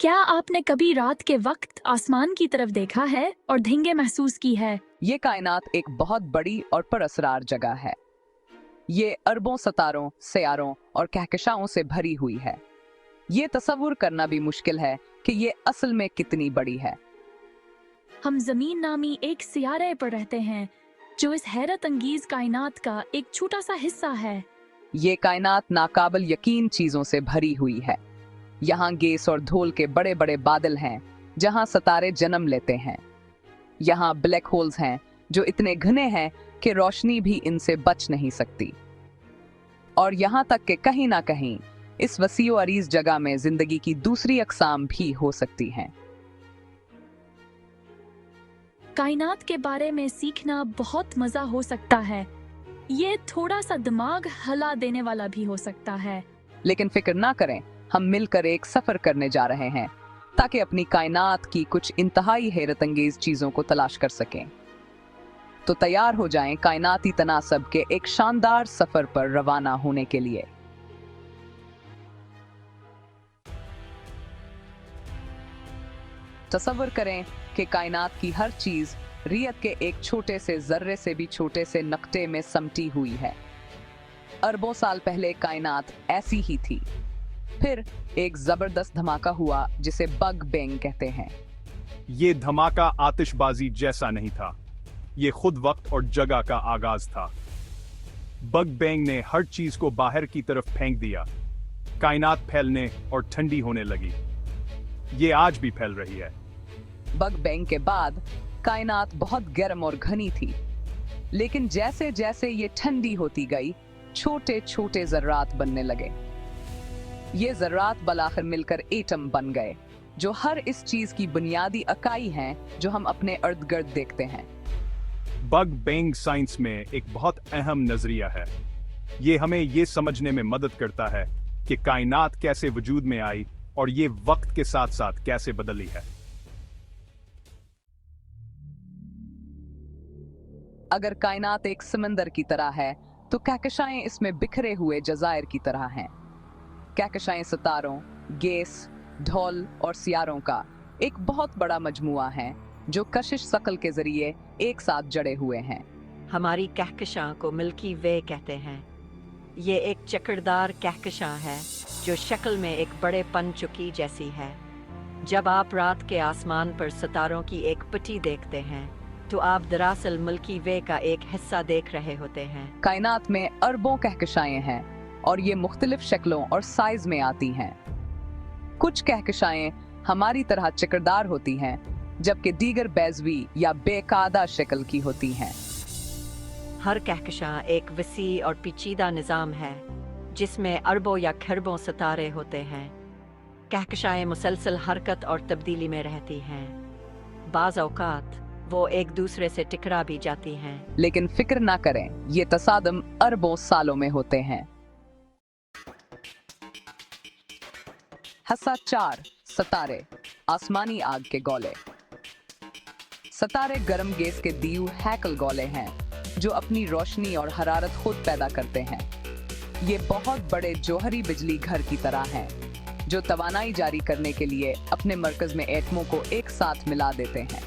क्या आपने कभी रात के वक्त आसमान की तरफ देखा है और धींगे महसूस की है? ये कायनात एक बहुत बड़ी और पुरअसरार जगह है। ये अरबों सितारों, सियारों और कहकशाओं से भरी हुई है। ये तसव्वुर करना भी मुश्किल है कि ये असल में कितनी बड़ी है। हम जमीन नामी एक सियारे पर रहते हैं जो इस हैरत अंगीज कायनात का एक छोटा सा हिस्सा है। ये कायनात नाकाबिल यकीन चीजों से भरी हुई है। यहाँ गैस और धूल के बड़े बड़े बादल हैं जहाँ सितारे जन्म लेते हैं। यहाँ ब्लैक होल्स हैं जो इतने घने हैं कि रोशनी भी इनसे बच नहीं सकती। और यहाँ तक कि कहीं ना कहीं इस वसीओ अरीज जगह में जिंदगी की दूसरी अक़साम भी हो सकती हैं। कायनात के बारे में सीखना बहुत मजा हो सकता है। ये थोड़ा सा दिमाग हिला देने वाला भी हो सकता है। लेकिन फिक्र ना करें, हम मिलकर एक सफर करने जा रहे हैं ताकि अपनी कायनात की कुछ इंतहाई हैरत अंगेज चीजों को तलाश कर सकें। तो तैयार हो जाएं कायनाती तनासब के एक शानदार सफर पर रवाना होने के लिए। तसव्वुर करें कि कायनात की हर चीज रियत के एक छोटे से जर्रे से भी छोटे से नक्टे में समटी हुई है। अरबों साल पहले कायनात ऐसी ही थी। फिर एक जबरदस्त धमाका हुआ जिसे बग बैंग कहते हैं। ये धमाका आतिशबाजी जैसा नहीं था, ये खुद वक्त और जगह का आगाज था। बग बैंग ने हर चीज को बाहर की तरफ फेंक दिया। कायनात फैलने और ठंडी होने लगी। ये आज भी फैल रही है। बग बैंग के बाद कायनात बहुत गर्म और घनी थी, लेकिन जैसे जैसे ये ठंडी होती गई, छोटे छोटे जर्रात बनने लगे। ये जर्रात बलाखिर मिलकर एटम बन गए, जो हर इस चीज की बुनियादी इकाई हैं जो हम अपने इर्द गिर्द देखते हैं। बग बैंग साइंस में एक बहुत अहम नजरिया है। ये हमें ये समझने में मदद करता है कि कायनात कैसे वजूद में आई और ये वक्त के साथ साथ कैसे बदली है। अगर कायनात एक समंदर की तरह है तो कहकशाएं इसमें बिखरे हुए जज़ायर की तरह हैं। कहकशाएं सितारों, गैस, ढोल और सियारों का एक बहुत बड़ा मजमुआ है जो कशिश शकल के जरिए एक साथ जड़े हुए हैं। हमारी कहकशां को मिल्की वे कहते हैं। ये एक चक्करदार कहकशां है जो शक्ल में एक बड़े पनचुकी जैसी है। जब आप रात के आसमान पर सितारों की एक पट्टी देखते हैं तो आप दरअसल मिल्की वे का एक हिस्सा देख रहे होते हैं। कायनात में अरबों कहकशाएं हैं और ये मुख्तलिफ शक्लों और साइज में आती हैं। कुछ कहकशाएं हमारी तरह चक्करदार होती हैं, जबकि दीगर बेज़वी या बेकायदा शक्ल की होती हैं। हर कहकशां एक वसी और पेचीदा निज़ाम है जिसमें अरबों या खरबों सितारे होते हैं। कहकशाएं मुसलसल हरकत और तब्दीली में रहती हैं। बाज़ औक़ात वो एक दूसरे से टकरा भी जाती हैं। लेकिन फिक्र ना करें, ये तसादम अरबों सालों में होते हैं। हिस्सा 4, सितारे, आसमानी आग के गोले। सितारे गर्म गैस के दीव हैकल गोले हैं जो अपनी रोशनी और हरारत खुद पैदा करते हैं। ये बहुत बड़े जौहरी बिजली घर की तरह हैं जो तवानाई जारी करने के लिए अपने मरकज में एटमों को एक साथ मिला देते हैं।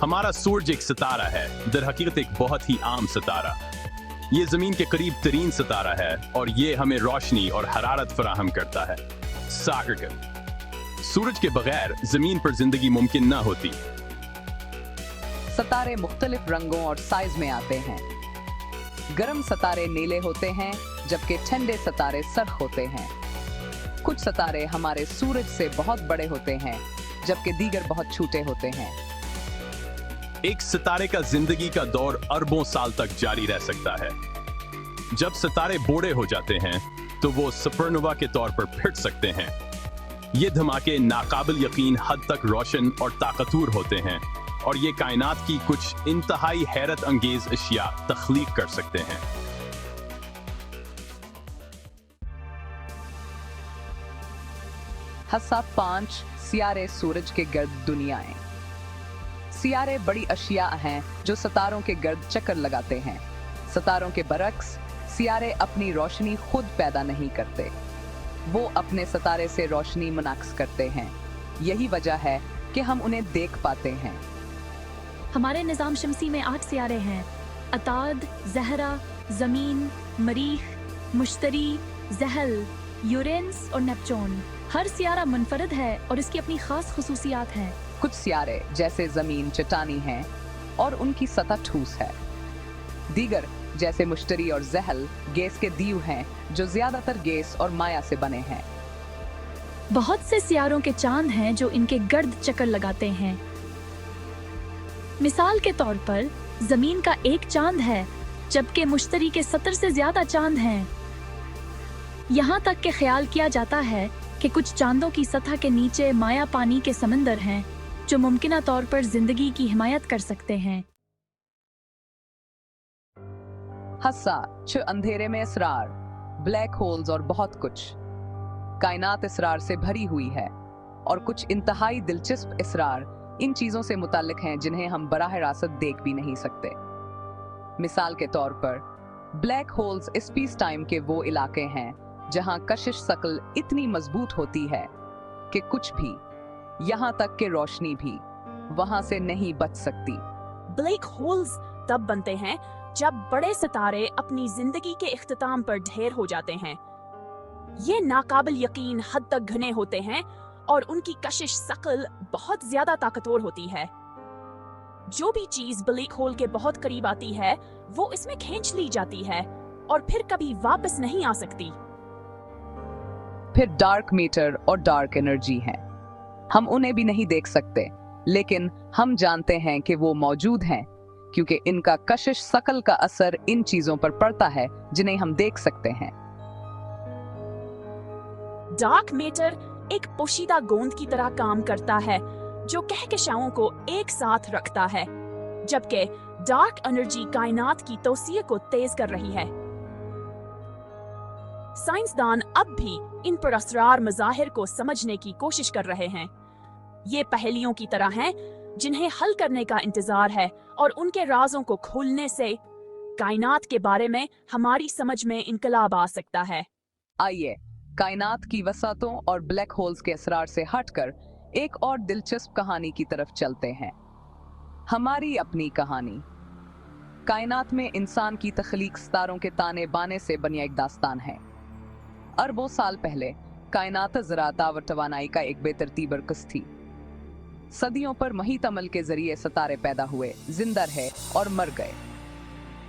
हमारा सूरज एक सितारा है, दरहकीकत एक बहुत ही आम सितारा। ये जमीन के करीब तरीन सितारा है और ये हमें रोशनी और हरारत फराहम करता है। सूरज के बगैर जमीन पर जिंदगी मुमकिन ना होती। सितारे मुख्तलिफ रंगों और साइज में आते हैं। गर्म सितारे नीले होते हैं जबकि ठंडे सितारे सर्ख होते हैं। कुछ सितारे हमारे सूरज से बहुत बड़े होते हैं जबकि दीगर बहुत छोटे होते हैं। एक सितारे का जिंदगी का दौर अरबों साल तक जारी रह सकता है। जब सितारे बूढ़े हो जाते हैं तो वो सुपरनोवा के तौर पर फिट सकते हैं। ये धमाके नाकाबिल यकीन हद तक रोशन और ताकतवर होते हैं और ये कायनात की कुछ इंतहाई हैरत अंगेज अशिया तख्लीक कर सकते हैं। हिस्सा 5, सियारे सूरज के गर्द दुनियाएं। सियारे बड़ी अशिया हैं जो सितारों के गर्द चक्कर लगाते हैं। सितारों के बरक्स सियारे अपनी रोशनी खुद पैदा नहीं करते, वो अपने सितारे से रोशनी मुनाक्स करते हैं। यही वजह है कि हम उन्हें देख पाते हैं। हमारे निज़ाम शमसी में 8 सियारे हैं: अताद, ज़हरा, ज़मीन, मरीख, मुश्तरी, ज़हल, यूरेनस और नेपच्यून। हर सियारा मुनफरद है और इसकी अपनी खास खुसूसियात हैं। कुछ सियारे जैसे जमीन चट्टानी हैं और उनकी सतह ठोस है। दीगर जैसे मुश्तरी और ज़हल गैस के दीव हैं जो ज्यादातर गैस और माया से बने हैं। बहुत से सियारों के चांद हैं जो इनके गर्द चक्कर लगाते हैं। मिसाल के तौर पर जमीन का एक चांद है, जबकि मुश्तरी के 70 से ज्यादा चांद हैं। यहाँ तक के ख्याल किया जाता है कि कुछ चांदों की सतह के नीचे माया पानी के समंदर हैं जो मुमकिना तौर पर जिंदगी की हिमायत कर सकते हैं। हस्सा छ अंधेरे में इसरार, ब्लैक होल्स और बहुत कुछ। कायनात इसरार से भरी हुई है और कुछ इंतहाई दिलचस्प इसरार इन चीजों से मुताल्लिक हैं जिन्हें हम बराह रास्त देख भी नहीं सकते। मिसाल के तौर पर ब्लैक होल्स स्पेस टाइम के वो इलाके हैं जहां कशिश शकल इतनी मजबूत होती है कि कुछ भी, यहाँ तक कि रोशनी भी, वहां से नहीं बच सकती। ब्लैक होल्स तब बनते हैं जब बड़े सितारे अपनी जिंदगी के इख्तिताम पर ढेर हो जाते हैं। ये नाकाबिल यकीन हद तक घने होते हैं और उनकी कशिश शकल बहुत ज्यादा ताकतवर होती है। जो भी चीज ब्लैक होल के बहुत करीब आती है वो इसमें खींच ली जाती है और फिर कभी वापस नहीं आ सकती। फिर डार्क मैटर और डार्क एनर्जी हैं। हम उन्हें भी नहीं देख सकते, लेकिन हम जानते हैं कि वो मौजूद हैं क्योंकि इनका कशिश शकल का असर इन चीजों पर पड़ता है जिन्हें हम देख सकते हैं। डार्क मैटर एक पोशीदा गोंद की तरह काम करता है जो कहकशाओं को एक साथ रखता है, जबकि डार्क एनर्जी कायनात की तौसीए को तेज कर रही है। साइंसदान अब भी इन पर असरार मज़ाहिर को समझने की कोशिश कर रहे हैं। ये पहेलियों की तरह हैं जिन्हें हल करने का इंतजार है और उनके राजों को खोलने से कायनात के बारे में हमारी समझ में इनकलाब आ सकता है। आइए कायनात की वसातों और ब्लैक होल्स के असरार से हटकर एक और दिलचस्प कहानी की तरफ चलते हैं। हमारी अपनी कहानी। कायनात में इंसान की तख्लीक सितारों के ताने बाने से बनी एक दास्तान है। अरबों साल पहले कायनात ज़राअत और तवानाई का एक बेतरतीब मरकज़ थी। सदियों पर महीत अमल के जरिए सितारे पैदा हुए, जिंदा रहे और मर गए।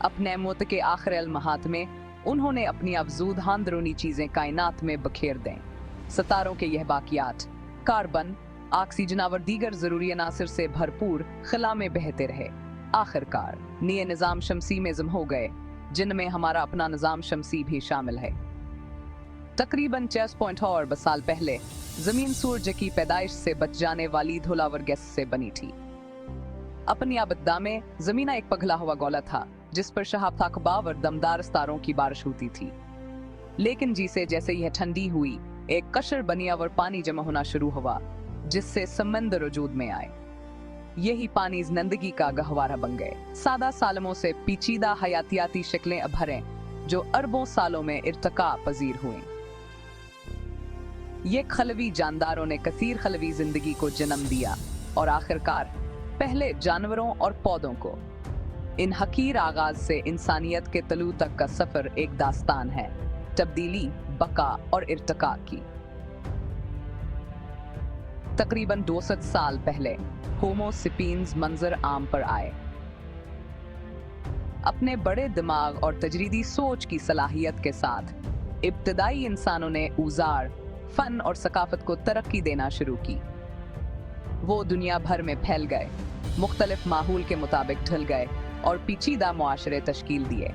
अपने मौत के आखिर अलमहात में उन्होंने अपनी अफजूद अंदरूनी चीजें कायनात में बखेर दें। सितारों के यह बाकियात कार्बन, ऑक्सीजन और दीगर जरूरी अनासर से भरपूर खला में बहते रहे। आखिरकार नए निज़ाम शमसी में जम हो गए, जिनमें हमारा अपना निज़ाम शमसी भी शामिल है। तकरीबन 6.4 साल पहले जमीन सूरज की पैदाइश से बच जाने वाली धुलावर गैस से बनी थी। अपनी आबद्दा में जमीना एक पगला हुआ गोला था जिस पर शहाब ताकबा और दमदार सितारों की बारिश होती थी। लेकिन जिसे जैसे यह ठंडी हुई, एक कशर बनिया और पानी जमा होना शुरू हुआ जिससे समंदर वजूद में आए। यही पानी जिंदगी का गहवारा बन गए। सादा सालमों से पेचीदा हयातियाती शक्लें अभरें जो अरबों सालों में इर्तका पजीर हुए। ये खलवी जानदारों ने कसीर खलवी जिंदगी को जन्म दिया और आखिरकार पहले जानवरों और पौधों को। इन हकीर आगाज से इंसानियत के तलू तक का सफर एक दास्तान है, तब्दीली, बका और इर्तका की। तकरीबन 200 साल पहले होमो सेपियंस मंजर आम पर आए। अपने बड़े दिमाग और तजरीदी सोच की सलाहियत के साथ इब्तदाई इंसानों ने औजार, फन और सकाफत को तरक्की देना शुरू की। वो दुनिया भर में फैल गए, मुख्तलिफ माहौल के मुताबिक ढल गए और पेचीदा मुआशरे तश्कील दिए।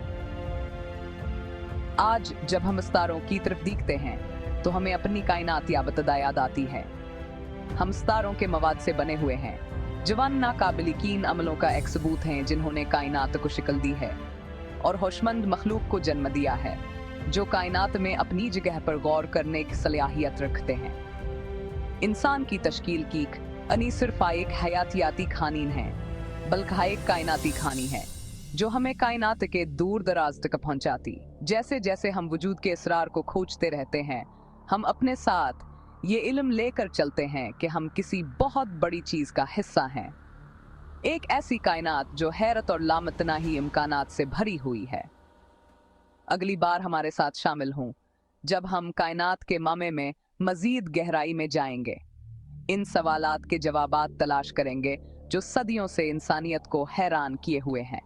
आज जब हम सितारों की तरफ देखते हैं तो हमें अपनी कायनात याबतदा याद आती है। हम सितारों के मवाद से बने हुए हैं, जवान नाकाबिल यकीन अमलों का एक सबूत हैं जिन्होंने कायनात को शक्ल दी है और होशमंद मखलूक को जन्म दिया है जो कायनात में अपनी जगह पर गौर करने की सलाहियत रखते हैं। इंसान की तश्कील की अनी सिर्फ एक हयातियाती खानीन है, बल्कि एक कायनाती खानी है जो हमें कायनात के दूर दराज तक पहुंचाती। जैसे जैसे हम वजूद के इसरार को खोजते रहते हैं, हम अपने साथ ये इल्म लेकर चलते हैं कि हम किसी बहुत बड़ी चीज का हिस्सा हैं, एक ऐसी कायनात जो हैरत और लामतनाही इम्कानात से भरी हुई है। अगली बार हमारे साथ शामिल हों जब हम कायनात के मामे में मजीद गहराई में जाएंगे, इन सवालात के जवाबात तलाश करेंगे जो सदियों से इंसानियत को हैरान किए हुए हैं।